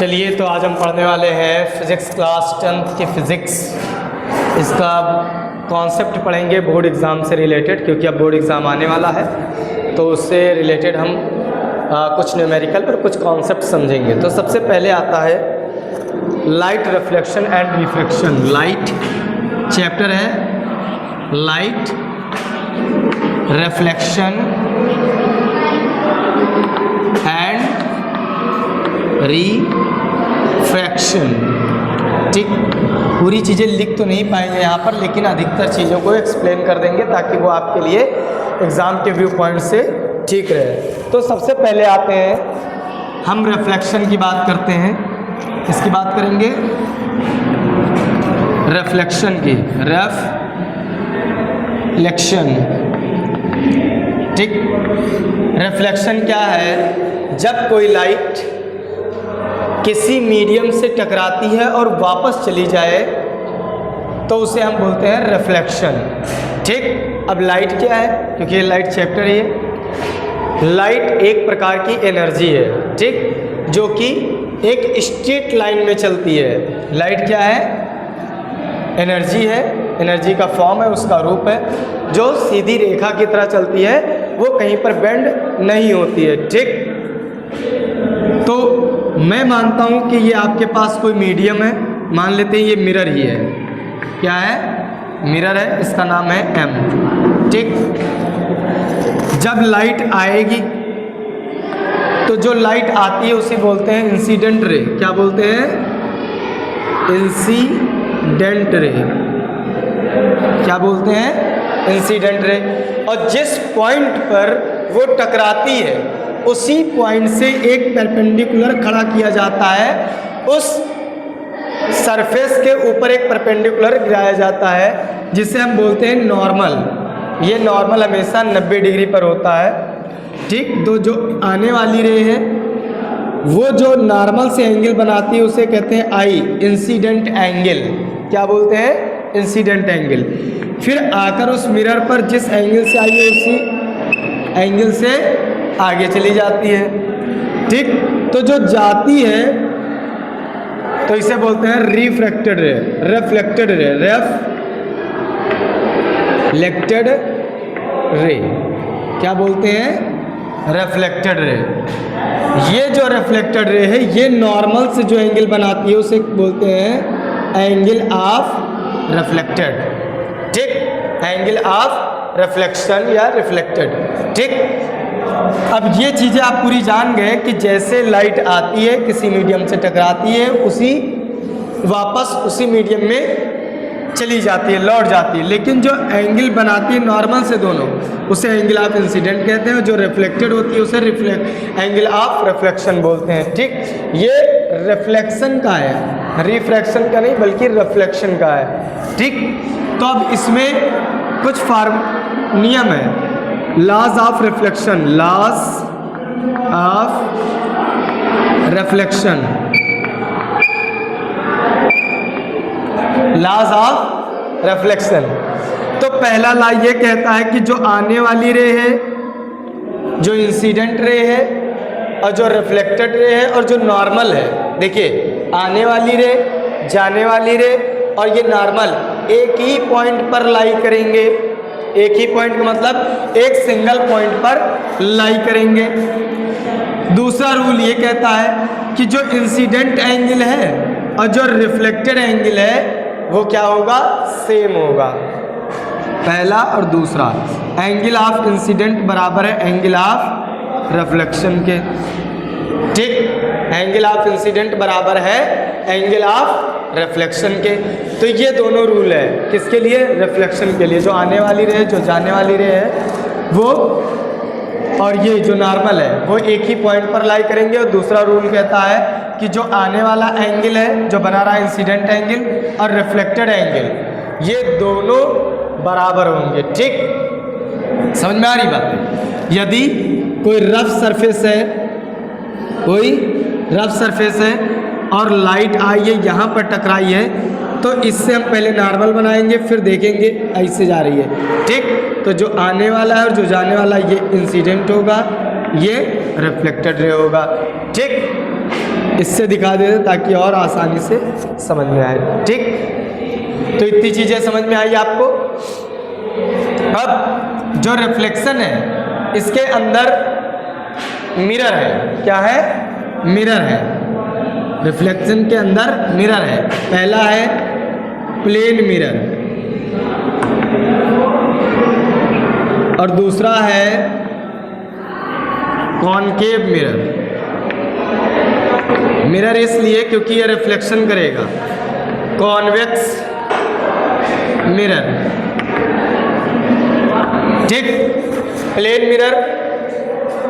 चलिए, तो आज हम पढ़ने वाले हैं फिज़िक्स क्लास 10th की फ़िज़िक्स। इसका कॉन्सेप्ट पढ़ेंगे बोर्ड एग्ज़ाम से रिलेटेड, क्योंकि अब बोर्ड एग्ज़ाम आने वाला है, तो उससे रिलेटेड हम कुछ न्यूमेरिकल और कुछ कॉन्सेप्ट समझेंगे। तो सबसे पहले आता है light reflection and refraction. Light chapter है लाइट रिफ्लेक्शन एंड रिफ्रैक्शन। ठीक, पूरी चीज़ें लिख तो नहीं पाएंगे यहाँ पर, लेकिन अधिकतर चीज़ों को एक्सप्लेन कर देंगे ताकि वो आपके लिए एग्ज़ाम के व्यू पॉइंट से ठीक रहे। तो सबसे पहले आते हैं, हम रिफ्लेक्शन की बात करते हैं। किसकी बात करेंगे? रिफ्लेक्शन की। रिफ्लेक्शन, ठीक। रिफ्लेक्शन क्या है? जब कोई लाइट किसी मीडियम से टकराती है और वापस चली जाए तो उसे हम बोलते हैं रिफ्लेक्शन। ठीक, अब लाइट क्या है? क्योंकि ये लाइट चैप्टर है। लाइट एक प्रकार की एनर्जी है, ठीक, जो कि एक स्ट्रेट लाइन में चलती है। लाइट क्या है? एनर्जी है, एनर्जी का फॉर्म है, उसका रूप है, जो सीधी रेखा की तरह चलती है, वो कहीं पर बेंड नहीं होती है। ठीक, तो मैं मानता हूँ कि ये आपके पास कोई मीडियम है, मान लेते हैं ये मिरर ही है। क्या है? मिरर है, इसका नाम है M। ठीक, जब लाइट आएगी तो जो लाइट आती है उसे बोलते हैं इंसिडेंट रे। क्या बोलते हैं? Incident ray. क्या बोलते हैं? Incident ray. और जिस पॉइंट पर वो टकराती है उसी पॉइंट से एक परपेंडिकुलर खड़ा किया जाता है, उस सरफेस के ऊपर एक परपेंडिकुलर गिराया जाता है, जिसे हम बोलते हैं नॉर्मल। ये नॉर्मल हमेशा 90 डिग्री पर होता है। ठीक, तो जो आने वाली रे है वो जो नॉर्मल से एंगल बनाती है उसे कहते हैं आई, इंसिडेंट एंगल। क्या बोलते हैं? Incident angle. फिर आकर उस मिरर पर जिस एंगल से आई है उसी एंगल से आगे चली जाती है। ठीक, तो जो जाती है तो इसे बोलते हैं रिफ्रैक्टेड रे, रिफ्लेक्टेड रे, रिफ्लेक्टेड रे। क्या बोलते हैं? Reflected ray. ये जो रिफ्लेक्टेड रे है ये नॉर्मल से जो एंगल बनाती है उसे बोलते हैं एंगल ऑफ रिफ्लेक्टेड। ठीक, एंगल ऑफ रिफ्लेक्शन या रिफ्लेक्टेड। ठीक, अब ये चीज़ें आप पूरी जान गए कि जैसे लाइट आती है, किसी मीडियम से टकराती है, उसी वापस उसी मीडियम में चली जाती है, लौट जाती है। लेकिन जो एंगल बनाती है नॉर्मल से दोनों, उसे एंगल ऑफ इंसिडेंट कहते हैं। जो रिफ्लेक्टेड होती है उसे एंगल ऑफ रिफ्लेक्शन बोलते हैं। ठीक, ये रिफ्लेक्शन का है, रिफ्रैक्शन का नहीं बल्कि रिफ्लेक्शन का है। ठीक, तो अब इसमें कुछ नियम है। Laws of reflection, laws of reflection, laws of reflection. तो पहला लॉ ये कहता है कि जो आने वाली रे है, जो इंसिडेंट रे है, और जो रिफ्लेक्टेड रे है, और जो नॉर्मल है, देखिए आने वाली रे, जाने वाली रे और ये नॉर्मल एक ही पॉइंट पर लाई करेंगे। एक ही पॉइंट का मतलब एक सिंगल पॉइंट पर लाई करेंगे। दूसरा रूल ये कहता है कि जो इंसिडेंट एंगल है और जो रिफ्लेक्टेड एंगल है वो क्या होगा? सेम होगा। पहला और दूसरा, एंगल ऑफ इंसिडेंट बराबर है एंगल ऑफ रिफ्लेक्शन के। ठीक, एंगल ऑफ इंसिडेंट बराबर है एंगल ऑफ रिफ्लेक्शन के। तो ये दोनों रूल है किसके लिए? रिफ्लेक्शन के लिए। जो आने वाली रे है, जो जाने वाली रे है वो, और ये जो नॉर्मल है वो एक ही पॉइंट पर लाई करेंगे। और दूसरा रूल कहता है कि जो आने वाला एंगल है, जो बना रहा है इंसिडेंट एंगल और रिफ्लेक्टेड एंगल, ये दोनों बराबर होंगे। ठीक, समझ में आ रही बात है? यदि कोई रफ सरफेस है, कोई रफ सरफेस है और लाइट आई है, यहाँ पर टकराई है, तो इससे हम पहले नॉर्मल बनाएंगे, फिर देखेंगे ऐसे जा रही है। ठीक, तो जो आने वाला है और जो जाने वाला है ये इंसिडेंट होगा, ये रिफ्लेक्टेड रे होगा। ठीक, इससे दिखा देते ताकि और आसानी से समझ में आए। ठीक, तो इतनी चीज़ें समझ में आई आपको। अब जो रिफ्लेक्शन है इसके अंदर मिरर है। क्या है? मिरर है। रिफ्लेक्शन के अंदर मिरर है। पहला है प्लेन मिरर और दूसरा है कॉनकेव मिरर। मिरर इसलिए क्योंकि यह रिफ्लेक्शन करेगा। Convex mirror. ठीक, प्लेन मिरर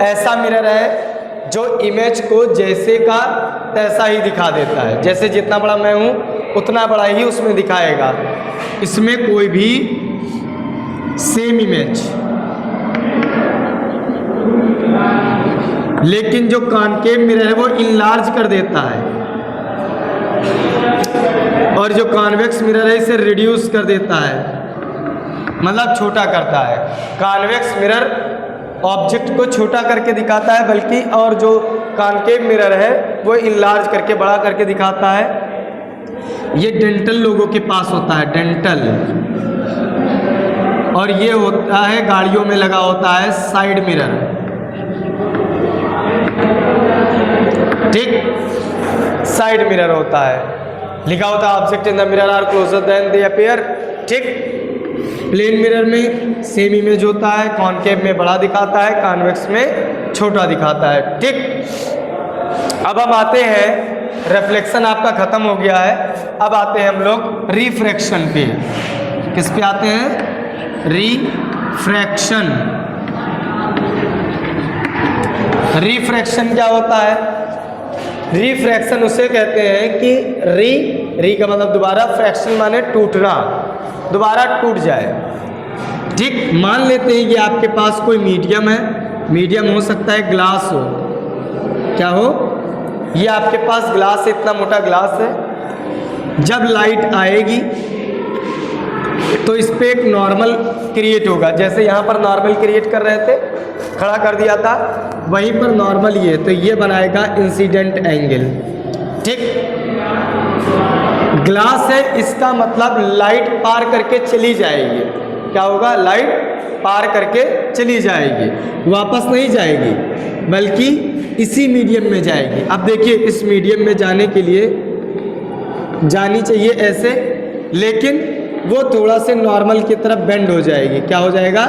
ऐसा मिरर है जो इमेज को जैसे का तैसा ही दिखा देता है। जैसे जितना बड़ा मैं हूं उतना बड़ा ही उसमें दिखाएगा, इसमें कोई भी सेम इमेज। लेकिन जो कॉनकेव मिरर है वो इनलार्ज कर देता है और जो कॉन्वेक्स मिरर है इसे रिड्यूस कर देता है, मतलब छोटा करता है। कॉन्वेक्स मिरर ऑब्जेक्ट को छोटा करके दिखाता है, बल्कि और जो कॉनकेव मिरर है वो इनलार्ज करके बड़ा करके दिखाता है। ये डेंटल लोगों के पास होता है, डेंटल। और ये होता है गाड़ियों में लगा होता है साइड मिरर। ठीक, साइड मिरर होता है, लिखा होता है object in the mirror are closer than they appear. ठीक, प्लेन मिरर में सेम इमेज होता है, कॉनकेव में बड़ा दिखाता है, कॉन्वेक्स में छोटा दिखाता है। ठीक, अब हम आते हैं, रिफ्लेक्शन आपका खत्म हो गया है। अब आते हैं हम लोग रिफ्रैक्शन पे। किस पे आते हैं? रिफ्रैक्शन। रिफ्रैक्शन क्या होता है? रिफ्रैक्शन उसे कहते हैं कि री का मतलब दोबारा, फ्रैक्शन माने टूटना, दोबारा टूट जाए। ठीक, मान लेते हैं कि आपके पास कोई मीडियम है। मीडियम हो सकता है ग्लास हो। क्या हो? ये आपके पास ग्लास है, इतना मोटा ग्लास है। जब लाइट आएगी तो इस पे एक नॉर्मल क्रिएट होगा। जैसे यहाँ पर नॉर्मल क्रिएट कर रहे थे, खड़ा कर दिया था, वहीं पर नॉर्मल ये, तो ये बनाएगा इंसिडेंट एंगल। ठीक, ग्लास है, इसका मतलब लाइट पार करके चली जाएगी। क्या होगा? लाइट पार करके चली जाएगी, वापस नहीं जाएगी, बल्कि इसी मीडियम में जाएगी। अब देखिए, इस मीडियम में जाने के लिए जानी चाहिए ऐसे, लेकिन वो थोड़ा से नॉर्मल की तरफ बेंड हो जाएगी। क्या हो जाएगा?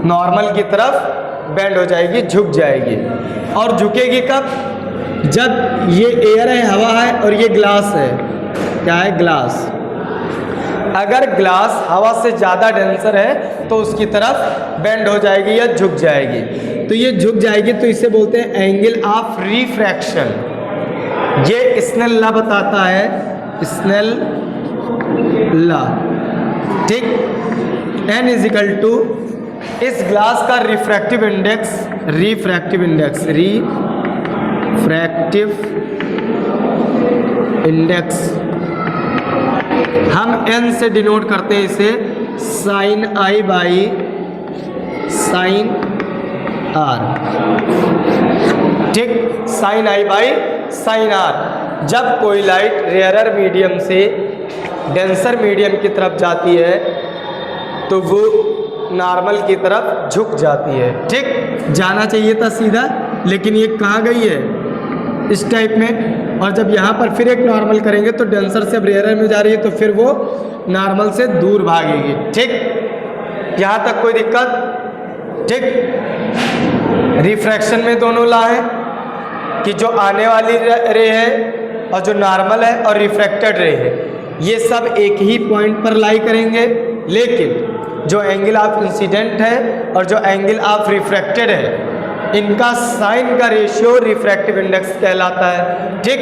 नॉर्मल की तरफ बेंड हो जाएगी, झुक जाएगी। और झुकेगी कब? जब ये एयर है, हवा है, और ये ग्लास है। क्या है? ग्लास। अगर ग्लास हवा से ज़्यादा डेंसर है तो उसकी तरफ बेंड हो जाएगी या झुक जाएगी। तो ये झुक जाएगी, तो इसे बोलते हैं एंगल ऑफ रिफ्रैक्शन। ये स्नेल लॉ बताता है, स्नेल लॉ। ठीक, n इजिकल टू इस ग्लास का रिफ्रैक्टिव इंडेक्स हम n से डिनोट करते हैं इसे sine i by sine r। ठीक, sine i by sine r। जब कोई लाइट रेयरर मीडियम से डेंसर मीडियम की तरफ जाती है तो वो नॉर्मल की तरफ झुक जाती है। ठीक, जाना चाहिए था सीधा, लेकिन ये कहाँ गई है? इस टाइप में। और जब यहाँ पर फिर एक नॉर्मल करेंगे तो डेंसर से अब रेयरर में जा रही है, तो फिर वो नॉर्मल से दूर भागेगी। ठीक, यहाँ तक कोई दिक्कत? ठीक, रिफ्रैक्शन में दोनों लॉ है कि जो आने वाली रे है और जो नॉर्मल है और रिफ्रैक्टेड रे है, ये सब एक ही पॉइंट पर लाई करेंगे। लेकिन जो एंगल ऑफ इंसिडेंट है और जो एंगल ऑफ रिफ्रैक्टेड है, इनका साइन का रेशियो रिफ्रैक्टिव इंडेक्स कहलाता है। ठीक,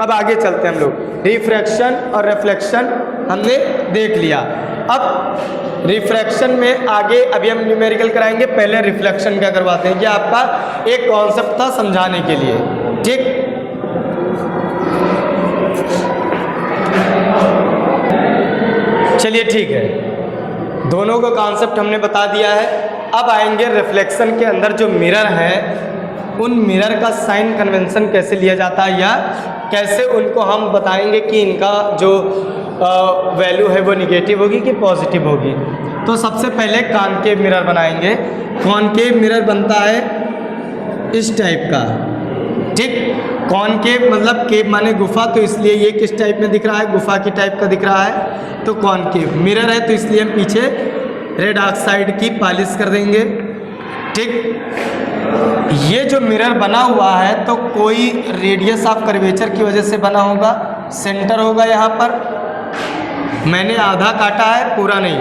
अब आगे चलते हैं हम लोग। रिफ्रैक्शन और रिफ्लेक्शन हमने देख लिया। अब रिफ्रैक्शन में आगे अभी हम न्यूमेरिकल कराएंगे, पहले रिफ्लेक्शन क्या करवाते हैं। ये आपका एक कॉन्सेप्ट था समझाने के लिए। ठीक, चलिए ठीक है, दोनों का कॉन्सेप्ट हमने बता दिया है। अब आएंगे रिफ्लेक्शन के अंदर जो मिरर है उन मिरर का साइन कन्वेंशन कैसे लिया जाता है या कैसे उनको हम बताएंगे कि इनका जो वैल्यू है वो निगेटिव होगी कि पॉजिटिव होगी। तो सबसे पहले कॉनकेव मिरर बनाएंगे। कॉनकेव मिरर बनता है इस टाइप का, ठीक। कॉनकेव मतलब केव माने गुफा, तो इसलिए ये किस टाइप में दिख रहा है, गुफा की टाइप का दिख रहा है। तो कॉनकेव मिरर है तो इसलिए हम पीछे रेड ऑक्साइड की पॉलिश कर देंगे, ठीक। ये जो मिरर बना हुआ है तो कोई रेडियस ऑफ कर्वेचर की वजह से बना होगा, सेंटर होगा यहाँ पर, मैंने आधा काटा है पूरा नहीं।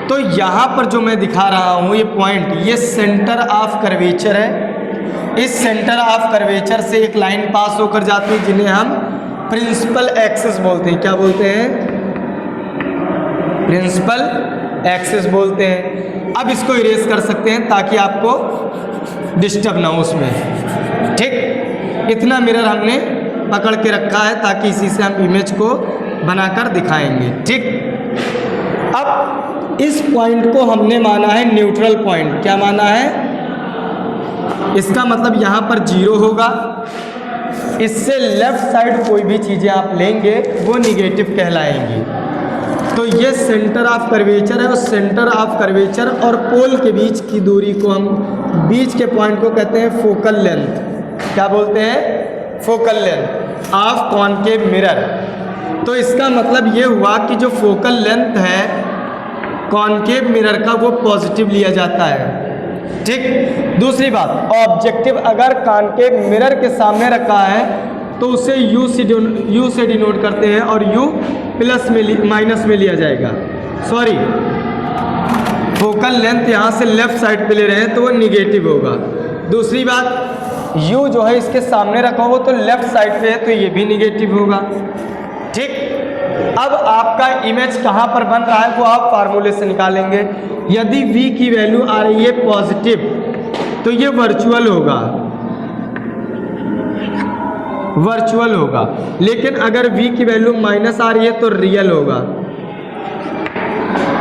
तो यहाँ पर जो मैं दिखा रहा हूँ ये पॉइंट, ये सेंटर ऑफ कर्वेचर है। इस सेंटर ऑफ कर्वेचर से एक लाइन पास होकर जाती है जिन्हें हम प्रिंसिपल एक्सिस बोलते हैं। क्या बोलते हैं? प्रिंसिपल एक्सिस बोलते हैं। अब इसको इरेज कर सकते हैं ताकि आपको डिस्टर्ब ना हो उसमें, ठीक। इतना मिरर हमने पकड़ के रखा है ताकि इसी से हम इमेज को बनाकर दिखाएंगे, ठीक। अब इस पॉइंट को हमने माना है न्यूट्रल पॉइंट। क्या माना है? इसका मतलब यहाँ पर 0 होगा। इससे लेफ्ट साइड कोई भी चीज़ें आप लेंगे वो निगेटिव कहलाएंगी। तो ये सेंटर ऑफ कर्वेचर है और सेंटर ऑफ कर्वेचर और पोल के बीच की दूरी को हम, बीच के पॉइंट को कहते हैं फोकल लेंथ। क्या बोलते हैं? Focal length of concave mirror. तो इसका मतलब ये हुआ कि जो फोकल लेंथ है कॉनकेव मिरर का वो पॉजिटिव लिया जाता है, ठीक। दूसरी बात, ऑब्जेक्टिव अगर कॉनकेव मिरर के सामने रखा है तो उसे यू से डिनोट करते हैं और यू प्लस में माइनस में लिया जाएगा। सॉरी, फोकल लेंथ यहाँ से लेफ्ट साइड पे ले रहे हैं तो वो निगेटिव होगा। दूसरी बात, यू जो है इसके सामने रखा हो तो लेफ्ट साइड पे है तो ये भी निगेटिव होगा, ठीक। अब आपका इमेज कहाँ पर बन रहा है वो आप फार्मूले से निकालेंगे। यदि v की वैल्यू आ रही है पॉजिटिव तो ये वर्चुअल होगा, वर्चुअल होगा। लेकिन अगर v की वैल्यू माइनस आ रही है तो रियल होगा,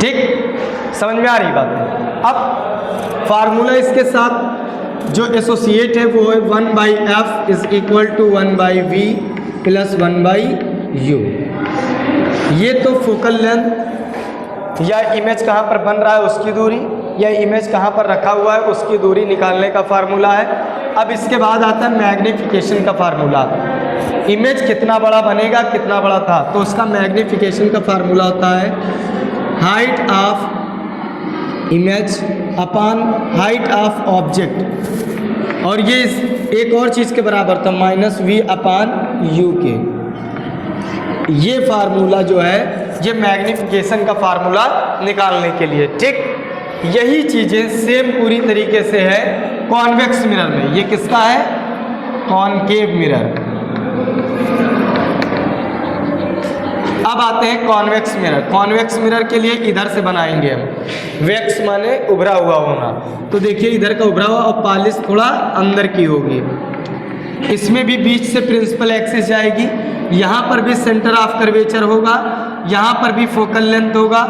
ठीक। समझ में आ रही बात है? अब फार्मूला इसके साथ जो एसोसिएट है वो है 1/f is equal to 1/v plus 1/u। ये तो फोकल लेंथ या इमेज कहाँ पर बन रहा है उसकी दूरी या इमेज कहाँ पर रखा हुआ है उसकी दूरी निकालने का फार्मूला है। अब इसके बाद आता है मैग्नीफिकेशन का फार्मूला। इमेज कितना बड़ा बनेगा, कितना बड़ा था, तो उसका मैग्नीफिकेशन का फार्मूला होता है height of image upon height of object, और ये एक और चीज़ के बराबर था -v अपॉन u के। ये फार्मूला जो है ये मैग्नीफिकेशन का फार्मूला निकालने के लिए, ठीक। यही चीज़ें सेम पूरी तरीके से है कॉन्वेक्स मिरर में। ये किसका है? Concave mirror. अब आते हैं कॉन्वेक्स मिरर। कॉन्वेक्स मिरर के लिए इधर से बनाएंगे हम, वेक्स माने उभरा हुआ होना। तो देखिए इधर का उभरा हुआ और पॉलिश थोड़ा अंदर की होगी। इसमें भी बीच से प्रिंसिपल एक्सिस जाएगी, यहाँ पर भी सेंटर ऑफ कर्वेचर होगा, यहाँ पर भी फोकल लेंथ होगा,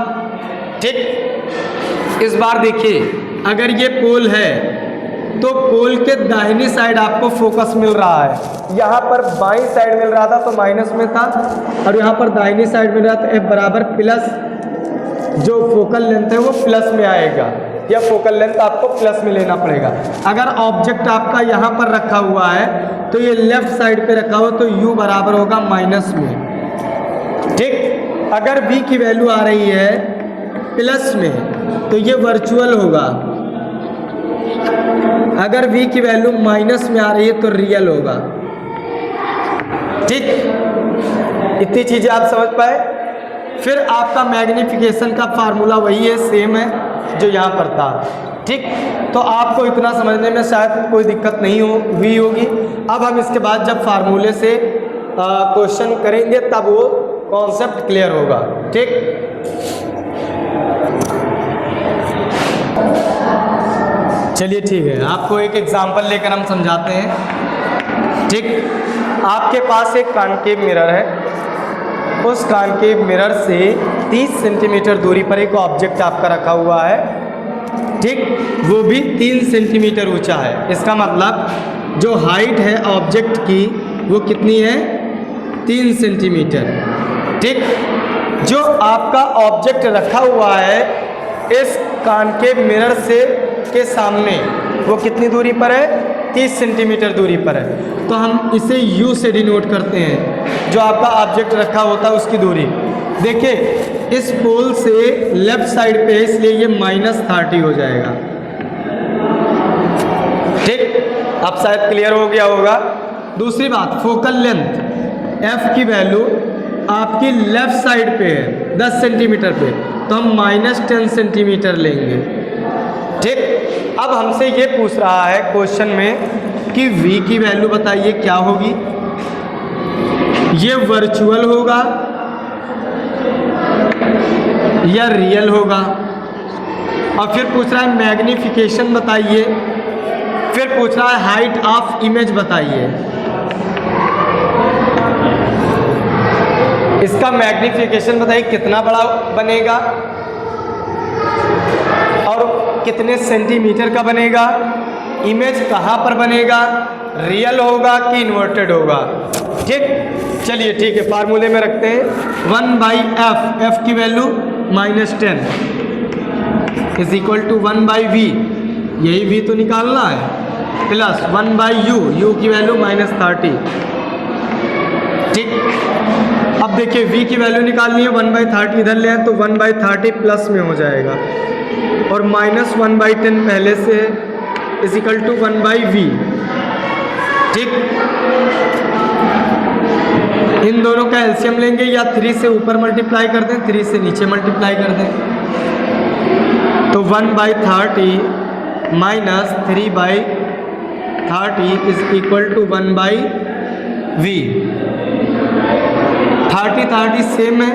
ठीक। इस बार देखिए अगर ये पोल है तो पोल के दाहिनी साइड आपको फोकस मिल रहा है। यहाँ पर बाईं साइड मिल रहा था तो माइनस में था, और यहाँ पर दाहिनी साइड मिल रहा था F बराबर प्लस, जो फोकल लेंथ है वो प्लस में आएगा, या फोकल लेंथ आपको प्लस में लेना पड़ेगा। अगर ऑब्जेक्ट आपका यहाँ पर रखा हुआ है तो ये लेफ्ट साइड पे रखा हुआ तो u बराबर होगा माइनस में, ठीक। अगर v की वैल्यू आ रही है प्लस में तो ये वर्चुअल होगा, अगर v की वैल्यू माइनस में आ रही है तो रियल होगा, ठीक। इतनी चीज़ें आप समझ पाए। फिर आपका मैग्नीफिकेशन का फार्मूला वही है, सेम है जो यहाँ पर था, ठीक। तो आपको इतना समझने में शायद कोई दिक्कत नहीं हुई होगी। अब हम इसके बाद जब फार्मूले से क्वेश्चन करेंगे तब वो कॉन्सेप्ट क्लियर होगा, ठीक। चलिए ठीक है, आपको एक एग्जांपल लेकर हम समझाते हैं, ठीक। आपके पास एक कॉनकेव मिरर है, उस कॉनकेव मिरर से 30 सेंटीमीटर दूरी पर एक ऑब्जेक्ट आपका रखा हुआ है। ठीक, वो भी 3 सेंटीमीटर ऊंचा है। इसका मतलब जो हाइट है ऑब्जेक्ट की वो कितनी है, 3 सेंटीमीटर। ठीक, जो आपका ऑब्जेक्ट रखा हुआ है इस कॉनकेव मिरर से के सामने वो कितनी दूरी पर है, 30 सेंटीमीटर दूरी पर है। तो हम इसे U से डिनोट करते हैं, जो आपका ऑब्जेक्ट रखा होता है उसकी दूरी। देखिए इस पोल से लेफ्ट साइड पे है इसलिए ये -30 हो जाएगा। ठीक, अब शायद क्लियर हो गया होगा। दूसरी बात, फोकल लेंथ F की वैल्यू आपकी लेफ्ट साइड पे है 10 सेंटीमीटर पे, तो हम -10 सेंटीमीटर लेंगे। ठीक, अब हमसे ये पूछ रहा है क्वेश्चन में कि V की वैल्यू बताइए क्या होगी। ये वर्चुअल होगा या रियल होगा, और फिर पूछ रहा है मैग्निफिकेशन बताइए, फिर पूछ रहा है हाइट ऑफ इमेज बताइए। इसका मैग्निफिकेशन बताइए कितना बड़ा बनेगा और कितने सेंटीमीटर का बनेगा, इमेज कहाँ पर बनेगा, रियल होगा कि इन्वर्टेड होगा। ठीक, चलिए ठीक है, फार्मूले में रखते हैं 1/f, f की value -10 is equal to 1/v, यही v तो निकालना है, प्लस 1/u, u की वैल्यू -30। ठीक, अब देखिए v की वैल्यू निकालनी है, 1/30 इधर ले आए तो 1/30 प्लस में हो जाएगा, और -1/10 पहले से इज इक्वल टू 1/v। ठीक, इन दोनों का एलसीएम लेंगे, या 3 से ऊपर मल्टीप्लाई कर दें, 3 से नीचे मल्टीप्लाई कर दें, तो 1/30 minus 3/30 is equal to 1/v। 30 same है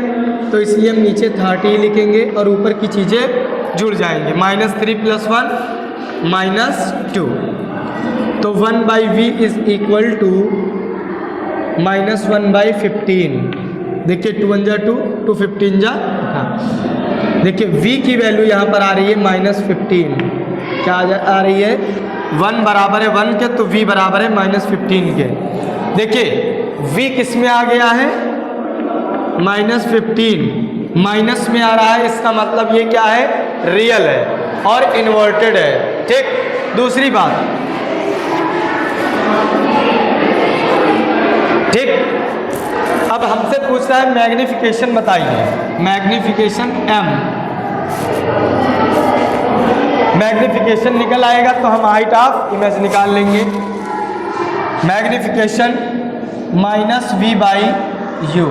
तो इसलिए हम नीचे 30 लिखेंगे और ऊपर की चीज़ें जुड़ जाएंगे, -3 + 1 -2, तो 1/v इज इक्वल टू -1/15। देखिए 2 1 जा 2, 2 15 जा, हाँ देखिए v की वैल्यू यहाँ पर आ रही है -15, क्या आ रही है, 1 बराबर है 1 के, तो v बराबर है -15 के। देखिए v किस में आ गया है, -15 माइनस में आ रहा है, इसका मतलब ये क्या है, रियल है और इन्वर्टेड है। ठीक, दूसरी बात, ठीक, अब हमसे पूछ रहा है मैग्निफिकेशन बताइए, मैग्निफिकेशन m, मैग्निफिकेशन निकल आएगा तो हम हाइट ऑफ इमेज निकाल लेंगे। मैग्निफिकेशन -v/u,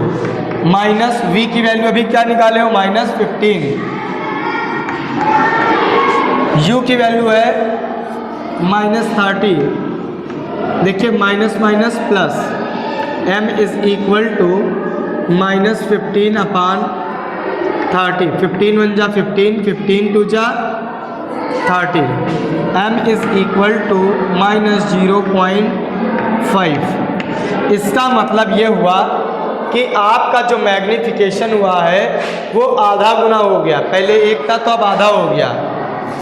माइनस v की वैल्यू अभी क्या निकाले हो, -15, u की वैल्यू है -30। देखिए minus minus plus, m is equal to -15 upon 30, 15 1 जा 15, 15 2 जा 30, m इज इक्वल टू -0.5। इसका मतलब ये हुआ कि आपका जो मैग्निफिकेशन हुआ है वो आधा गुना हो गया, पहले 1 था तो अब आधा हो गया,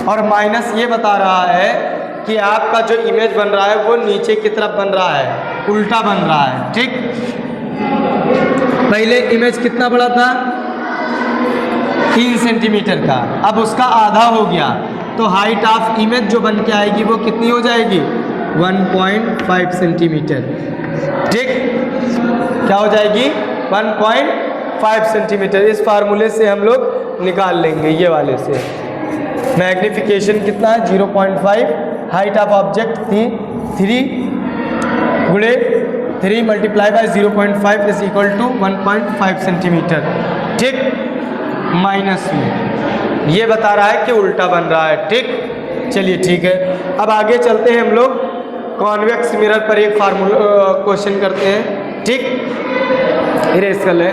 और माइनस ये बता रहा है कि आपका जो इमेज बन रहा है वो नीचे की तरफ बन रहा है, उल्टा बन रहा है। ठीक, पहले इमेज कितना बड़ा था, 3 सेंटीमीटर का, अब उसका आधा हो गया, तो हाइट ऑफ इमेज जो बन के आएगी वो कितनी हो जाएगी, 1.5 सेंटीमीटर। ठीक, क्या हो जाएगी, 1.5 सेंटीमीटर। इस फार्मूले से हम लोग निकाल लेंगे, ये वाले से। मैग्निफिकेशन कितना है, 0.5, हाइट ऑफ ऑब्जेक्ट थी 3 गुणे 3 multiply by 0.5 is equal to 1.5 centimetre. ठीक, माइनस में ये बता रहा है कि उल्टा बन रहा है। ठीक, चलिए ठीक है, अब आगे चलते हैं, हम लोग कॉन्वेक्स मिरर पर एक फार्मूला क्वेश्चन करते हैं। ठीक, इरेज कर लें।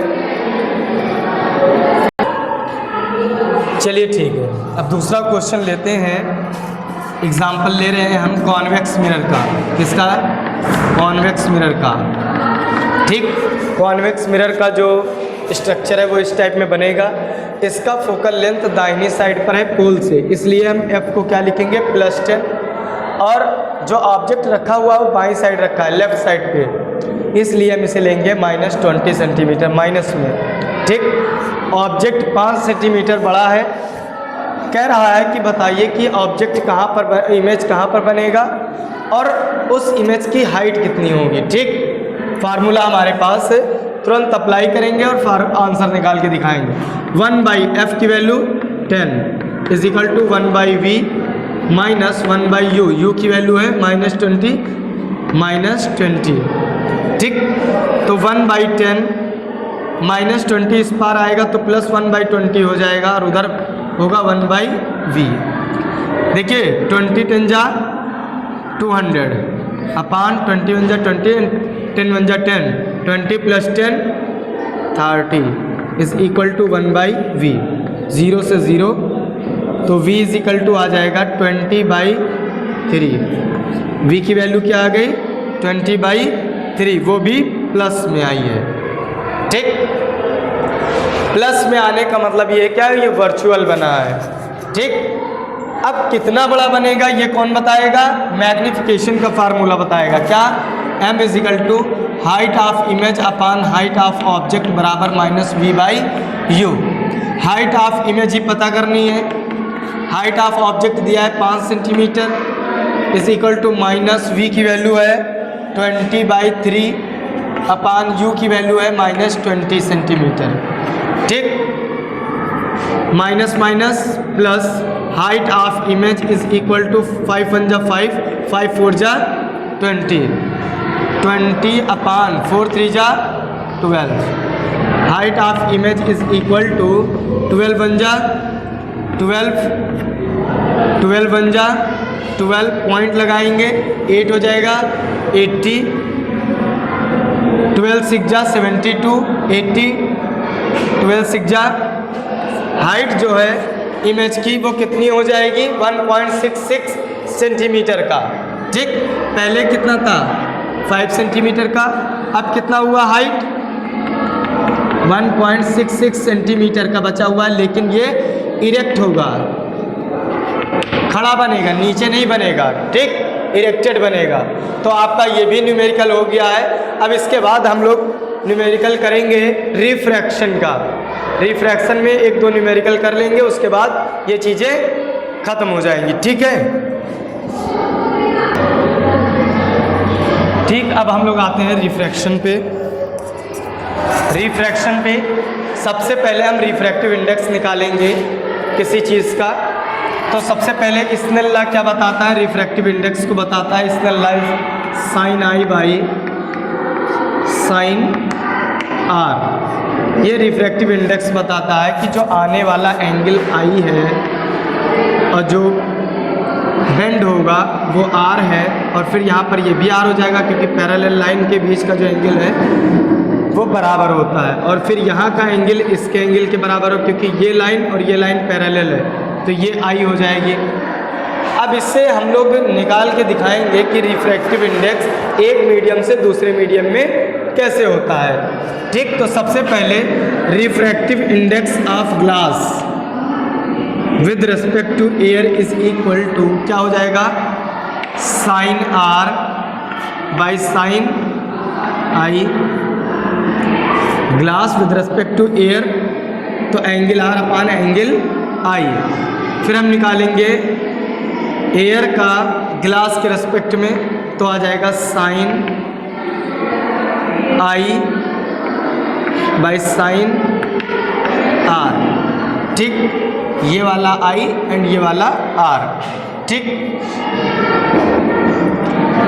चलिए ठीक है, अब दूसरा क्वेश्चन लेते हैं। एग्जाम्पल ले रहे हैं हम कॉन्वेक्स मिरर का। किसका, कॉन्वेक्स मिरर का। ठीक, कॉन्वेक्स मिरर का जो स्ट्रक्चर है वो इस टाइप में बनेगा। इसका फोकल लेंथ दाहिनी साइड पर है पोल से, इसलिए हम f को क्या लिखेंगे +10, और जो ऑब्जेक्ट रखा हुआ है वो बाई साइड रखा है लेफ्ट साइड पे, इसलिए हम इसे लेंगे -20 सेंटीमीटर माइनस में। ठीक, ऑब्जेक्ट 5 सेंटीमीटर बड़ा है, कह रहा है कि बताइए कि ऑब्जेक्ट कहाँ पर, इमेज कहाँ पर बनेगा और उस इमेज की हाइट कितनी होगी। ठीक, फार्मूला हमारे पास है, तुरंत अप्लाई करेंगे और आंसर निकाल के दिखाएंगे। 1/f की value 10 = 1/v minus 1/u, u की वैल्यू है -20 ठीक, तो 1/10 -20 इस पार आएगा तो +1/20 हो जाएगा और उधर होगा 1/v। देखिए 20 10 जा 200 अपान 20 1 जा 20 10 1 जा 10, 20 + 10 30 = 1/v। 0 से 0 तो v = आ जाएगा 20/3। v की वैल्यू क्या आ गई 20/3, वो भी प्लस में आई है। ठीक, प्लस में आने का मतलब ये क्या है, ये वर्चुअल बना है। ठीक, अब कितना बड़ा बनेगा ये कौन बताएगा, मैग्निफिकेशन का फार्मूला बताएगा। क्या, m = height of image upon height of object बराबर -v/u। हाइट ऑफ इमेज ही पता करनी है, हाइट ऑफ ऑब्जेक्ट दिया है 5 सेंटीमीटर = -v की वैल्यू है 20/3 अपान u की वैल्यू है -20 सेंटीमीटर। ठीक, minus minus plus height of image = 5 1 जा 5, 5 4 जा 20, 20 अपान 4 3 जा 12। हाइट ऑफ इमेज = 12 1 जा 12, 12 1 जा 12, पॉइंट लगाएंगे 8 हो जाएगा 80, 12 6 जा 72, 80, 12 6 जा हाइट जो है इमेज की वो कितनी हो जाएगी 1.66 सेंटीमीटर का। ठीक, पहले कितना था 5 सेंटीमीटर का, अब कितना हुआ हाइट 1.66 सेंटीमीटर का बचा हुआ है, लेकिन ये इरेक्ट होगा, खड़ा बनेगा, नीचे नहीं बनेगा। ठीक, इरेक्टेड बनेगा। तो आपका ये भी न्यूमेरिकल हो गया है। अब इसके बाद हम लोग न्यूमेरिकल करेंगे रिफ्रैक्शन का। रिफ्रैक्शन में 1-2 न्यूमेरिकल कर लेंगे, उसके बाद ये चीज़ें ख़त्म हो जाएंगी। ठीक है, ठीक, अब हम लोग आते हैं रिफ्रैक्शन पे। रिफ्रैक्शन पे सबसे पहले हम रिफ्रैक्टिव इंडेक्स निकालेंगे किसी चीज़ का। तो सबसे पहले स्नेल लॉ क्या बताता है, रिफ्रैक्टिव इंडेक्स को बताता है Snell law sin i/sin r। ये रिफ्रैक्टिव इंडेक्स बताता है कि जो आने वाला एंगल i है और जो बेंड होगा वो r है, और फिर यहाँ पर ये भी r हो जाएगा क्योंकि पैरेलल लाइन के बीच का जो एंगल है वो बराबर होता है, और फिर यहाँ का एंगल इसके एंगल के बराबर हो क्योंकि ये लाइन और ये लाइन पैरेलल है, तो ये आई हो जाएगी। अब इससे हम लोग निकाल के दिखाएंगे कि रिफ्रैक्टिव इंडेक्स एक मीडियम से दूसरे मीडियम में कैसे होता है। ठीक, तो सबसे पहले refractive index of glass with respect to air = क्या हो जाएगा sin r/sin i। Glass with respect to air तो angle r upon angle i। फिर हम निकालेंगे एयर का ग्लास के रिस्पेक्ट में, तो आ जाएगा sin i/sin r। ठीक, ये वाला i एंड ये वाला r। ठीक,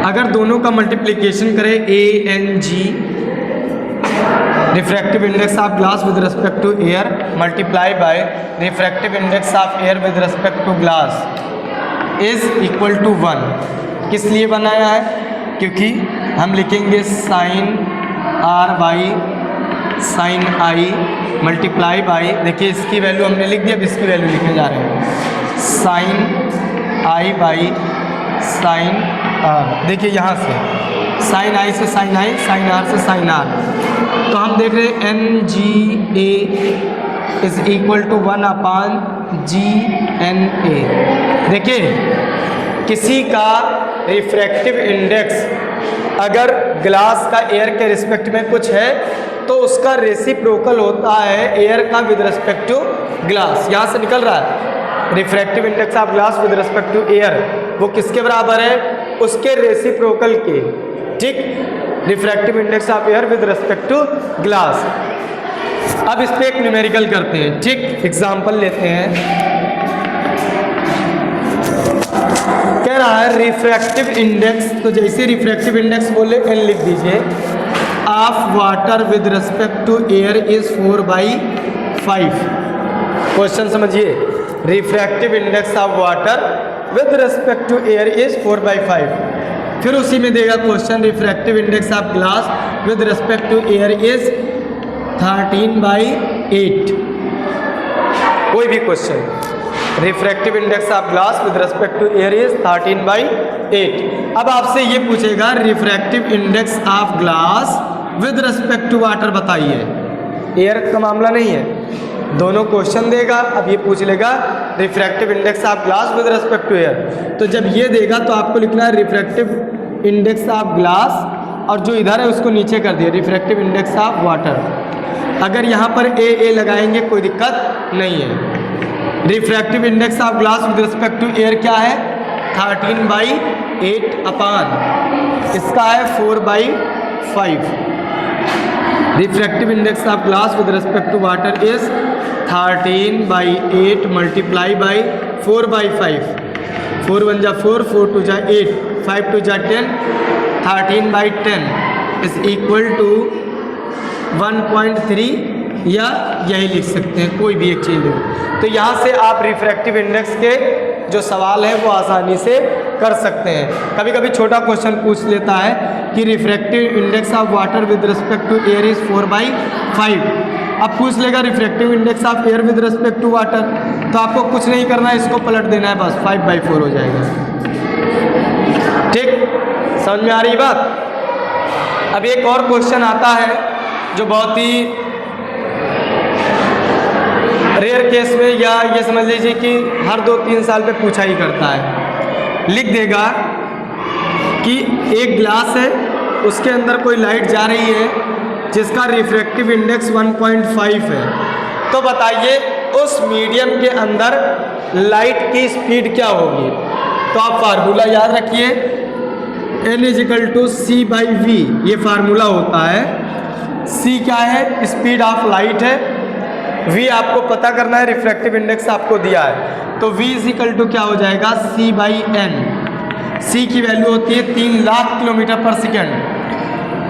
अगर दोनों का मल्टीप्लिकेशन करें ANG refractive index of glass with respect to air multiply by refractive index of air with respect to glass = 1। किस लिए बनाया है, क्योंकि हम लिखेंगे sin r/sin i multiply by, देखिए इसकी वैल्यू हमने लिख दी, अब इसकी वैल्यू लिखने जा रहे हैं sin i/sin r। देखिए यहाँ से sin i से sin i, sin r से sin r, तो हम देख रहे हैं NGA is equal to 1/GNA। देखिए, किसी का रिफ्रैक्टिव इंडेक्स अगर ग्लास का एयर के रिस्पेक्ट में कुछ है तो उसका रेसिप्रोकल होता है एयर का विद रिस्पेक्ट टू ग्लास। यहाँ से निकल रहा है refractive index of glass with respect to air, वो किसके बराबर है? उसके रेसिप्रोकल के। ठीक, refractive index of air with respect to glass. अब इस पे एक न्यूमेरिकल करते हैं। ठीक, एग्जांपल लेते हैं। कह रहा है रिफ्रैक्टिव इंडेक्स, तो जैसे रिफ्रैक्टिव इंडेक्स बोले n लिख दीजिए, of water with respect to air is 4/5। Question समझिए, refractive index of water with respect to air is 4/5। फिर उसी में देगा question refractive index of glass with respect to air is 13/8। कोई भी question, refractive index of glass with respect to air is 13/8। अब आपसे ये पूछेगा refractive index of glass with respect to water बताइए। एयर का मामला नहीं है, दोनों क्वेश्चन देगा। अब ये पूछ लेगा refractive index of glass with respect to air. तो जब ये देगा तो आपको लिखना है रिफ्रैक्टिव इंडेक्स ऑफ ग्लास, और जो इधर है उसको नीचे कर दिया रिफ्रैक्टिव इंडेक्स ऑफ वाटर। अगर यहाँ पर ए लगाएंगे कोई दिक्कत नहीं है। Refractive index of glass with respect to air क्या है? 13/8 अपान इसका है 4/5। Refractive index of glass with respect to water is 13/8 multiply by 4/5। 4 1 जा 4, 4 2 जा 8, 5 2 जा 10, 13/10 इज इक्वल टू 1.3, या यही लिख सकते हैं, कोई भी एक चीज़ हो। तो यहाँ से आप रिफ्रैक्टिव इंडेक्स के जो सवाल है वो आसानी से कर सकते हैं। कभी कभी छोटा क्वेश्चन पूछ लेता है कि refractive index of water with respect to air is 4/5। अब पूछ लेगा refractive index of air with respect to water, तो आपको कुछ नहीं करना है, इसको पलट देना है, बस 5/4 हो जाएगा। ठीक, समझ में आ रही बात? अब एक और क्वेश्चन आता है जो बहुत ही रेयर केस में, या ये समझ लीजिए कि हर 2-3 साल पे पूछा ही करता है। लिख देगा कि एक ग्लास है, उसके अंदर कोई लाइट जा रही है जिसका रिफ्रैक्टिव इंडेक्स 1.5 है। तो बताइए उस मीडियम के अंदर लाइट की स्पीड क्या होगी? तो आप फार्मूला याद रखिए, n = c/v, ये फार्मूला होता है। c क्या है? स्पीड ऑफ लाइट है। v आपको पता करना है, रिफ्रैक्टिव इंडेक्स आपको दिया है, तो v = क्या हो जाएगा? c/n। c की वैल्यू होती है 3 लाख किलोमीटर पर सेकेंड,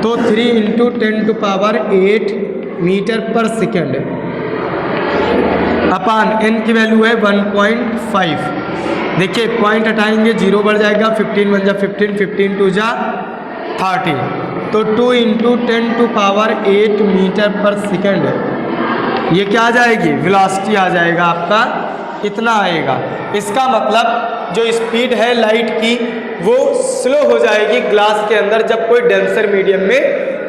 तो 3 × 10⁸ मीटर पर सेकेंड अपान n की वैल्यू है 1.5। देखिए पॉइंट हटाएंगे, 0 बढ़ जाएगा, 15 1 जा 15, 15 2 जा 30, तो 2 × 10⁸ मीटर पर सेकेंड। ये क्या आ जाएगी? वेलोसिटी आ जाएगा आपका, इतना आएगा। इसका मतलब जो स्पीड है लाइट की वो स्लो हो जाएगी ग्लास के अंदर। जब कोई डेंसर मीडियम में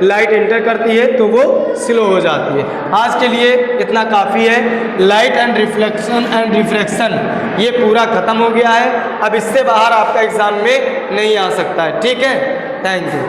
लाइट एंटर करती है तो वो स्लो हो जाती है। आज के लिए इतना काफ़ी है। Light and reflection and refraction ये पूरा ख़त्म हो गया है। अब इससे बाहर आपका एग्ज़ाम में नहीं आ सकता है। ठीक है, थैंक यू।